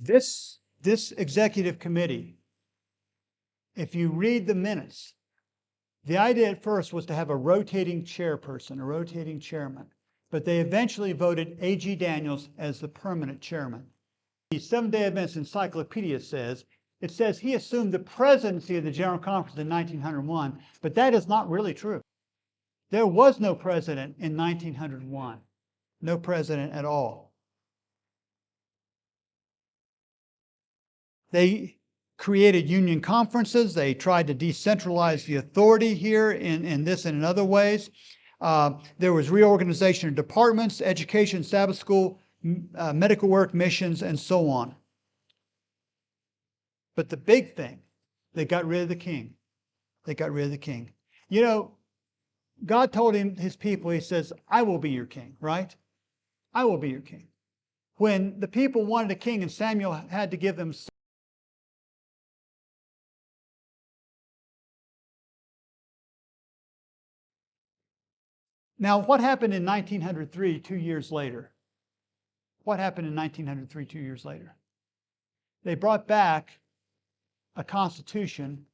This executive committee, if you read the minutes, the idea at first was to have a rotating chairperson, a rotating chairman, but they eventually voted A.G. Daniels as the permanent chairman. The Seventh-day Adventist Encyclopedia says he assumed the presidency of the General Conference in 1901, but that is not really true. There was no president in 1901, no president at all. They created union conferences. They tried to decentralize the authority here in this and in other ways. There was reorganization of departments, education, Sabbath school, medical work, missions, and so on. But the big thing, they got rid of the king. They got rid of the king. You know, God told his people, he says, I will be your king, right? I will be your king. When the people wanted a king and Samuel had to give them Now, what happened in 1903, 2 years later? What happened in 1903, 2 years later? They brought back a constitution.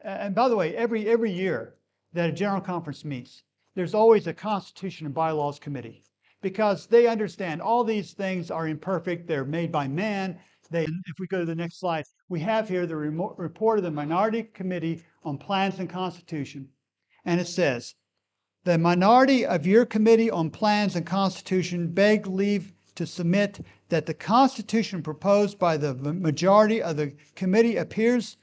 And by the way, every year that a general conference meets, there's always a constitution and bylaws committee because they understand all these things are imperfect. They're made by man. If we go to the next slide, we have here the report of the Minority Committee on Plans and Constitution. And it says, the minority of your Committee on Plans and Constitution beg leave to submit that the Constitution proposed by the majority of the Committee appears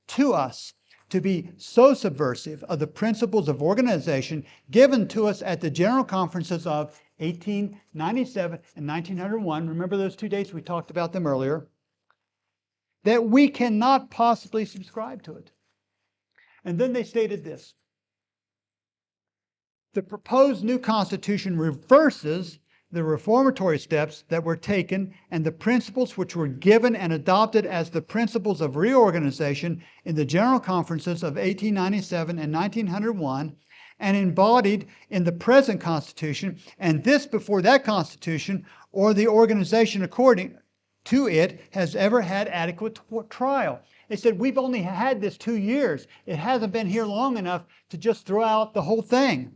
to us to be so subversive of the principles of organization given to us at the General Conferences of 1897 and 1901. Remember those 2 dates? We talked about them earlier. That we cannot possibly subscribe to it. And then they stated this. The proposed new Constitution reverses the reformatory steps that were taken and the principles which were given and adopted as the principles of reorganization in the General Conferences of 1897 and 1901 and embodied in the present Constitution, and this before that Constitution or the organization according to it has ever had adequate trial. They said, we've only had this 2 years. It hasn't been here long enough to just throw out the whole thing.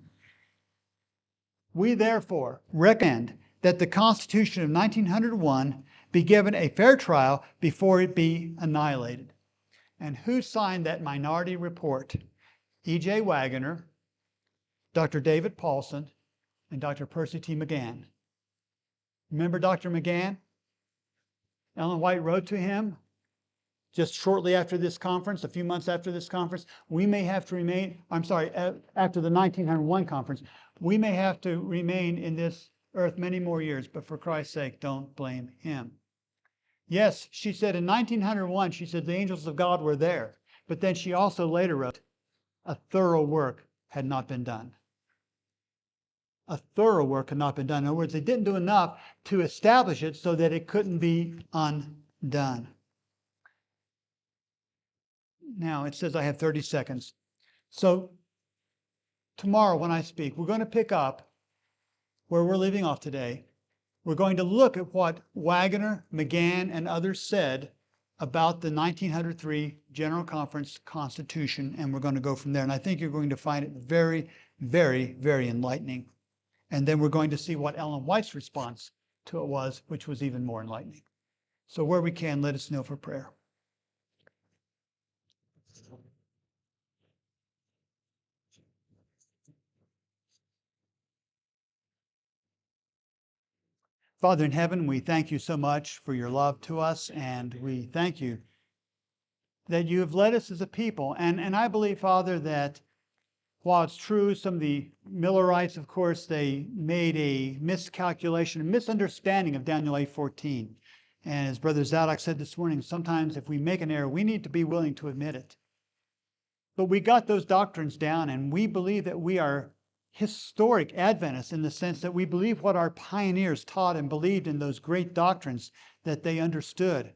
We therefore recommend that the Constitution of 1901 be given a fair trial before it be annihilated. And who signed that minority report? E.J. Waggoner, Dr. David Paulson, and Dr. Percy T. McGann. Remember Dr. McGann? Ellen White wrote to him just shortly after this conference, a few months after this conference, we may have to remain, after the 1901 conference, we may have to remain in this earth many more years, but for Christ's sake, don't blame him. Yes, she said in 1901, she said the angels of God were there, but then she also later wrote, a thorough work had not been done. A thorough work had not been done. In other words, they didn't do enough to establish it so that it couldn't be undone. Now, it says I have 30 seconds. So tomorrow when I speak, we're going to pick up where we're leaving off today. We're going to look at what Waggoner, McGann, and others said about the 1903 General Conference Constitution, and we're going to go from there. And I think you're going to find it very, very, very enlightening. And then we're going to see what Ellen White's response to it was, which was even more enlightening. So where we can, let us know for prayer. Father in heaven, we thank you so much for your love to us, and we thank you that you have led us as a people. And I believe, Father, that while it's true, some of the Millerites, of course, they made a miscalculation, a misunderstanding of Daniel 8:14. And as Brother Zadok said this morning, sometimes if we make an error, we need to be willing to admit it. But we got those doctrines down, and we believe that we are historic Adventists in the sense that we believe what our pioneers taught and believed in those great doctrines that they understood.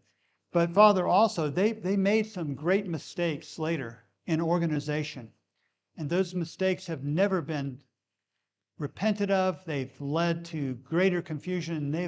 But Father, also, they made some great mistakes later in organization. And those mistakes have never been repented of. They've led to greater confusion, and they've